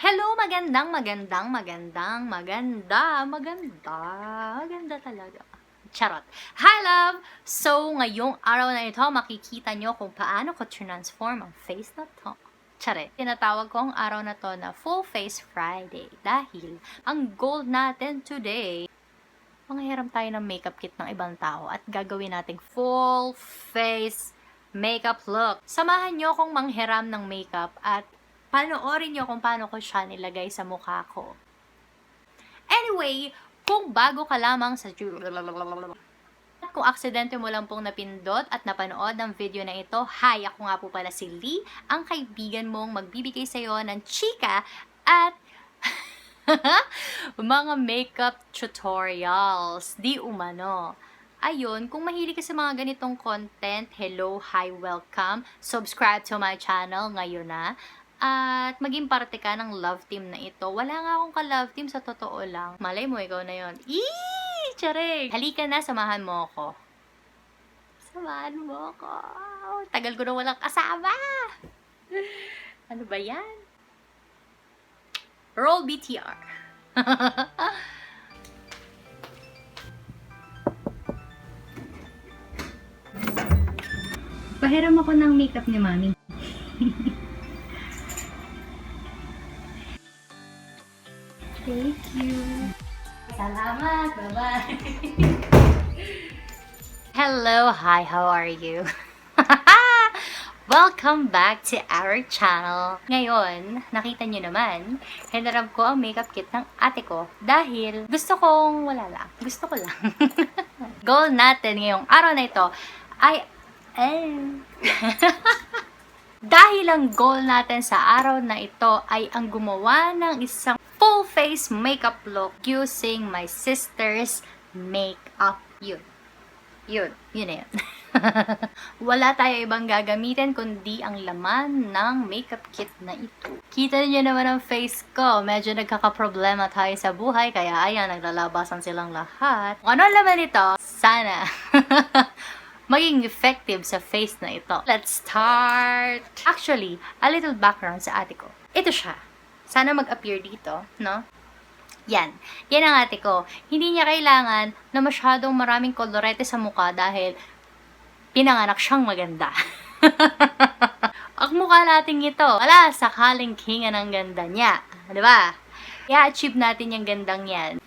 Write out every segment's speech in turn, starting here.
Hello, maganda talaga. Charot. Hi, love! So, ngayong araw na ito, makikita nyo kung paano ko transform ang face na to. Charet. Tinatawag ko ang araw na to na Full Face Friday dahil ang goal natin today, manghiram tayo ng makeup kit ng ibang tao at gagawin nating full face makeup look. Samahan nyo akong manghiram ng makeup at panoorin nyo kung paano ko siya nilagay sa mukha ko. Anyway, kung bago ka lamang sa at kung aksidente mo lang pong napindot at napanood ang video na ito, hi! Ako nga po pala si Lee, ang kaibigan mong magbibigay sa'yo ng chika at mga makeup tutorials. Di umano. Ayun, kung mahilig ka sa mga ganitong content, hello, hi, welcome. Subscribe to my channel ngayon na. At maging parte ka ng love team na ito. Wala nga akong ka-love team sa totoo lang. Malay mo, ikaw na yon. Eee! Charing! Halika na, samahan mo ako. Samahan mo ako. Tagal ko na walang kasama. Ano ba yan? Roll BTR. Pahiram ako ng makeup ni Mami. Thank you. Salamat. Bye-bye. Hello. Hi. How are you? Welcome back to our channel. Ngayon, nakita nyo naman, hinarap ko ang makeup kit ng ate ko dahil gusto kong wala lang. Gusto ko lang. Goal natin ngayong araw na ito ay dahil ang goal natin sa araw na ito ay ang gumawa ng isang full face makeup look using my sister's makeup. Yun na yun. Wala tayo ibang gagamitin kundi ang laman ng makeup kit na ito. Kita niyo naman ang face ko. Medyo nagkakaproblema tayo sa buhay kaya ayan, naglalabasan silang lahat. Kung ano laman ito, sana maging effective sa face na ito. Let's start! Actually, a little background sa ate ko. Ito siya. Sana mag-appear dito, no? Yan. Yan ang ate ko. Hindi niya kailangan na masyadong maraming kolorete sa mukha dahil pinanganak siyang maganda. Ang mukha natin ito, wala sakaling kinga ng ganda niya. Diba? I-achieve natin yung gandang yan.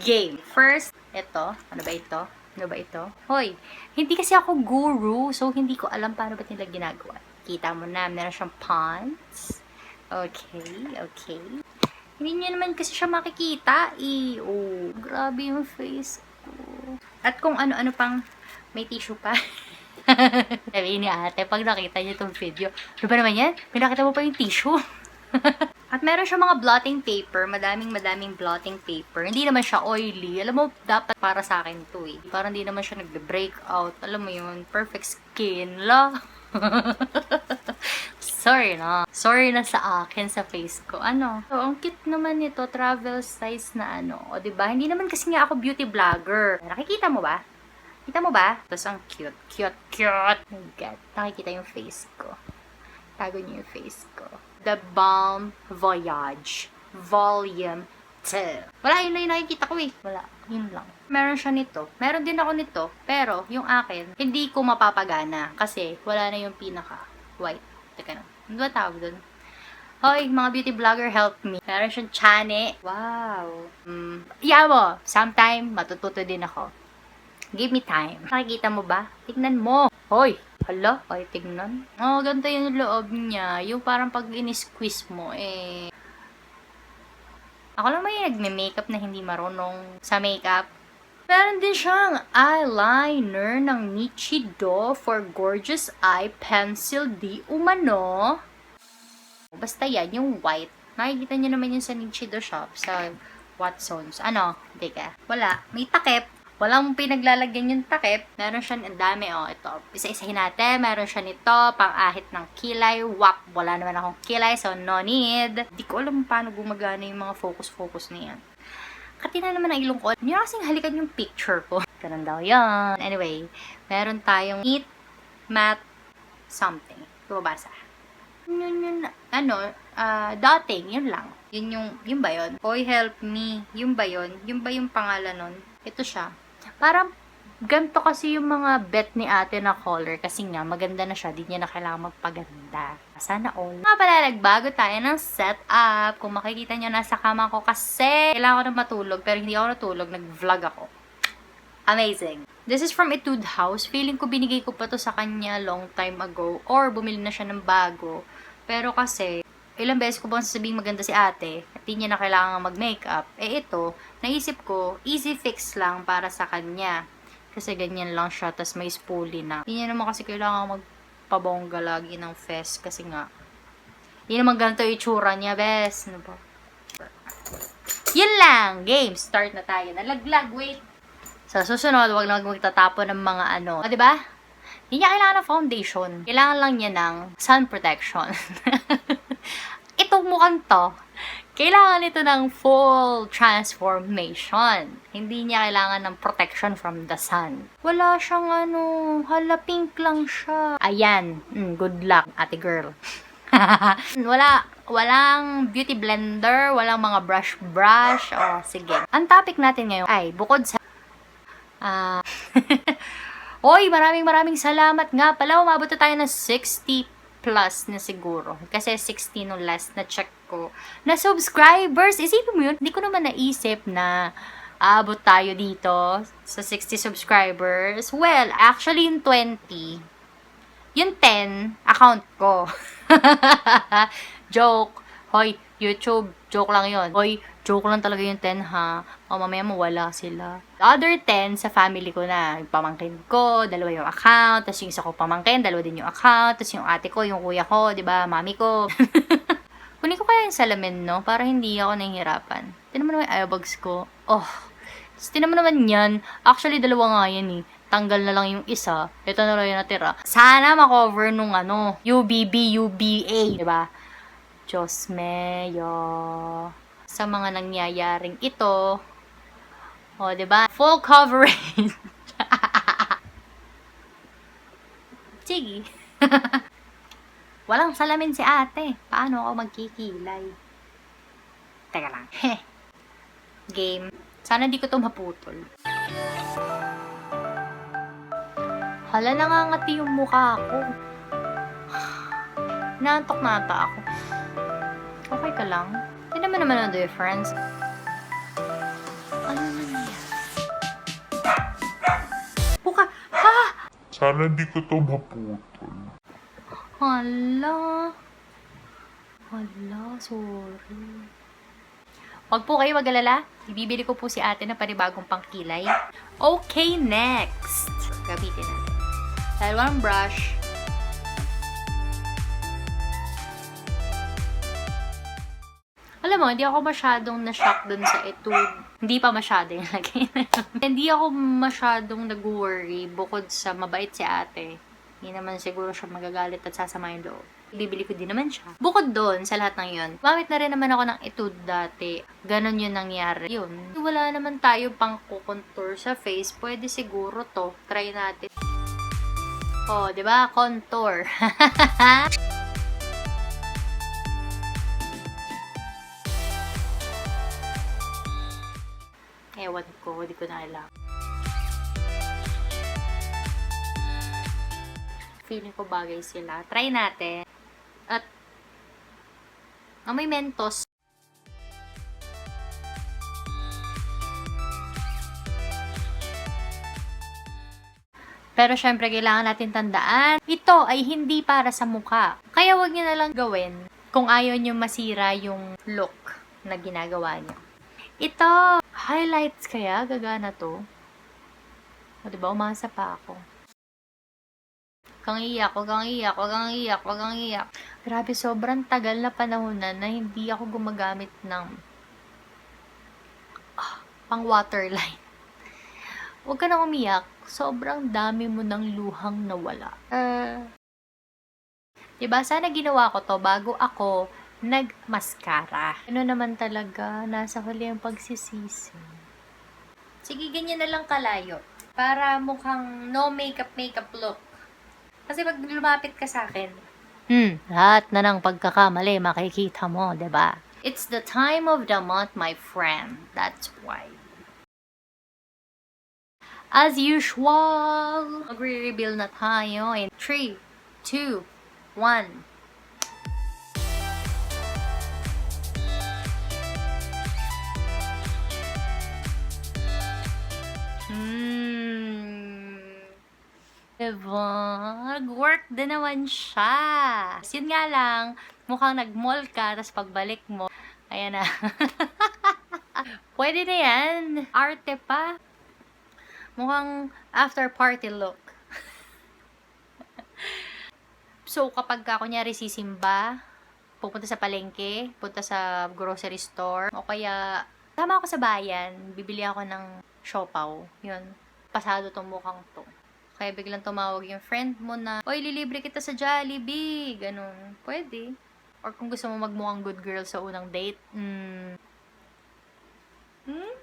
Game. First, ito. Ano ba ito? Ano ba ito? Hoy, hindi kasi ako guru, so hindi ko alam paano ba nila ginagawa. Kita mo na, meron siyang pants. Okay. Hindi niya naman kasi siya makikita, eh. Oh, grabe yung face ko. At kung ano-ano pang, may tissue pa. Sabi ni ate, pag nakita niya itong video, ano ba naman yan? Pinakita mo pa yung tissue? At meron siya mga blotting paper, madaming blotting paper. Hindi naman siya oily. Alam mo, dapat para sa akin to eh. Parang hindi naman siya nagbe-break out. Alam mo yun, perfect skin la. Sorry na sa akin, sa face ko. Ano? So, ang cute naman nito, travel size na ano. O, diba? Hindi naman kasi nga ako beauty vlogger. Nakikita mo ba? Kita mo ba? Tapos ang cute. Oh my God. Nakikita yung face ko. Tago niyo yung face ko. The Balm Voyage Volume 2. Wala, yun lang yung nakikita ko eh. Wala, yun lang. Meron siya nito. Meron din ako nito. Pero, yung akin, hindi ko mapapagana. Kasi, wala na yung pinaka-white. Teka na. Ano ba tawag dun? Hoy, mga beauty vlogger, help me. Meron siyang chane. Wow. Yeah mo. Sometime, matututo din ako. Give me time. Nakikita mo ba? Tignan mo. Hoy! Hala, ay tignan. Oh, ganito yung loob niya. Yung parang pag in-squeeze mo, eh. Ako lang may nagme-makeup na hindi marunong sa makeup. Meron din siyang eyeliner ng Nichido for Gorgeous Eye Pencil di umano. Basta yan, yung white. Nakikita niyo naman yun sa Nichido shop, sa Watsons. Ano? Teka. Wala. May takip. Walang pinaglalagyan yung takip. Meron siya, ang dami, oh, ito. Isa-isahin natin. Meron siya nito, pang-ahit ng kilay. Wap, wala naman akong kilay, so no need. Di ko alam paano gumagana yung mga focus na yan. Katina naman ang ilong ko. Hindi na kasing halikan yung picture ko. Ganun daw yan. Anyway, meron tayong Meet Matte something. Bumabasa. Dating, yun lang. Yun ba yun? Boy Help Me, yun ba yun? Yun ba yung pangalan nun? Ito siya. Parang, ganito kasi yung mga bet ni ate na color kasi nga maganda na siya, di niya na kailangan magpaganda. Sana all. Nga pala, nagbago tayo ng setup. Kung makikita nyo, nasa kama ko kasi kailangan ko na matulog pero hindi ako natulog, nag-vlog ako. Amazing. This is from Etude House. Feeling ko binigay ko pa to sa kanya long time ago or bumili na siya ng bago. Pero kasi, ilang beses ko bang sasabihin maganda si ate at di niya na kailangan mag-makeup. Ito, naisip ko, easy fix lang para sa kanya. Kasi ganyan lang siya, tas may spoolie na. Hindi niya naman kasi kailangan magpabongga lagi ng fest kasi nga. Hindi naman ganito yung itsura niya, bes. Ano ba? Yun lang! Game! Start na tayo. Nalaglag, wait! Sa susunod, wag lang magtatapon ng mga ano. O, diba? Hindi niya kailangan ng foundation. Kailangan lang niya ng sun protection. Itong mukhang to, kailangan ito ng full transformation. Hindi niya kailangan ng protection from the sun. Wala siyang hala pink lang siya. Ayan, good luck, ate girl. Walang beauty blender, walang mga brush. Oh, sige. Ang topic natin ngayon ay bukod sa Oy, maraming salamat nga pala. Umabot na tayo ng 60 plus na siguro. Kasi 60 nung last na check ko. Na subscribers. Isipin mo yun. Hindi ko naman naisip na aabot tayo dito sa 60 subscribers. Well, actually yung 20. Yung 10, account ko. Joke. Hoy, YouTube. Joke lang yun. Hoy, joke lang talaga yung 10 ha. O mamaya mawala sila. The other 10 sa family ko na. Yung pamangkin ko, dalawa yung account. Tapos yung isa ko pamangkin, dalawa din yung account. Tapos yung ate ko, yung kuya ko, di ba, mami ko. Kunin ko kaya yung salamin, no? Para hindi ako nahihirapan. Tinan mo naman yung eyebags ko. Oh. Tapos tinan mo naman yan. Actually, dalawa nga yan eh. Tanggal na lang yung isa. Ito na lang yung natira. Sana makover nung UBB, UBA. Di ba? Diyos meyo. Sa mga nangyayaring ito. O, diba? Full coverage. Sige. Walang salamin si ate. Paano ako magkikilay? Teka lang. Game. Sana di ko to maputol. Hala, nangangati yung mukha ko. Naantok na ata ako. Okay ka lang? Hindi naman ang difference. Ano na yan? Buka! Ha! Sana di ko to maputol. Hala, sorry. Wag po kayo mag-alala. Ibibili ko po si ate ng panibagong pangkilay. Okay, next. Gamitin natin. Dalawang brush. Alam mo, hindi ako masyadong na-shock dun sa Etude. Hindi pa masyado yung lagay na yun. Hindi ako masyadong nag-worry bukod sa mabait si ate. Hindi naman siguro siya magagalit at sasama yung loob. Bibili ko din naman siya. Bukod doon, sa lahat ng yun, gumamit na rin naman ako ng Etude dati. Ganon yun nangyari. Yun. Wala naman tayo pang contour sa face. Pwede siguro to. Try natin. Oh, di ba? Contour. Ewan ko, hindi ko na alam. Feeling ko bagay sila. Try natin. At, may Mentos. Pero syempre, kailangan natin tandaan, ito ay hindi para sa mukha. Kaya wag niyo na lang gawin kung ayaw niyo masira yung look na ginagawa niyo. Ito, highlights kaya? Gagana to? O diba, umasa pa ako. Kang iyak. Grabe, sobrang tagal na panahon na hindi ako gumagamit ng pang waterline. Huwag ka na umiyak. Sobrang dami mo ng luhang nawala. Diba, sana ginawa ko to bago ako nag-mascara. Ano naman talaga, nasa huli ang pagsisisi. Sige, ganyan na lang kalayo. Para mukhang no makeup look. Kasi pag lumapit ka sa akin, Lahat na ng pagkakamali makikita mo, 'di ba? It's the time of the month, my friend. That's why. As usual, magre-reveal na tayo in 3, 2, 1. Diba? Nag-work din naman siya. Yun nga lang, mukhang nag-mall ka, tapos pagbalik mo, ayan na. Pwede na yan. Arte pa. Mukhang after party look. So, kapag ka, kunyari, sisimba, pupunta sa palengke, punta sa grocery store, o kaya, tama ako sa bayan, bibili ako ng siopaw. Yun. Pasado tong mukhang to. Kaya biglang tumawag yung friend mo na, oy, lilibre kita sa Jollibee. Ganun. Pwede. Or kung gusto mo magmukhang good girl sa unang date,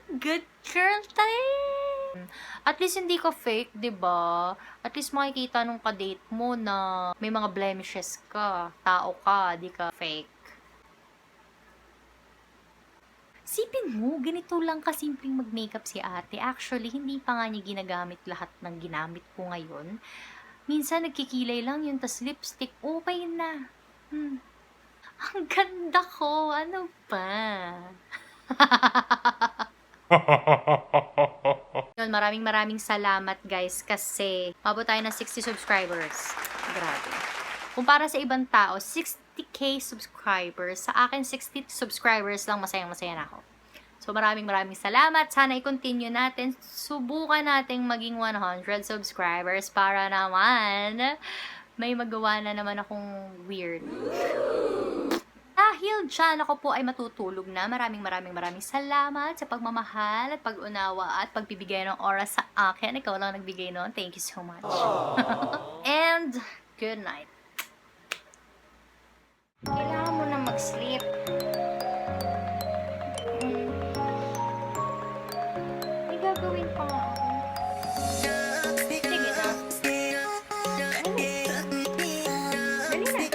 good girl tayo. At least hindi ka fake, 'di ba? At least makikita nung ka-date mo na may mga blemishes ka. Tao ka, di ka fake. Sipin mo, ganito lang kasimpleng mag-makeup si ate. Actually, hindi pa nga niya ginagamit lahat ng ginamit ko ngayon. Minsan, nagkikilay lang yun, tas lipstick, okay na. Ang ganda ko, ano ba? Yun, maraming salamat guys kasi mabot tayo ng 60 subscribers. Grabe. Kung para sa ibang tao, 60k subscribers. Sa akin, 60 subscribers lang, masayang-masaya na ako. So, maraming salamat. Sana i-continue natin. Subukan nating maging 100 subscribers para naman may magawa na naman akong weird. Dahil dyan, ako po ay matutulog na. Maraming salamat sa pagmamahal at pag-unawa at pagbibigay ng oras sa akin. Ikaw lang nagbigay nun. Thank you so much. And, good night. Kailangan mo na mag-sleep. May gagawin pa nga ako. Sige na. Dali na. Ano mo na?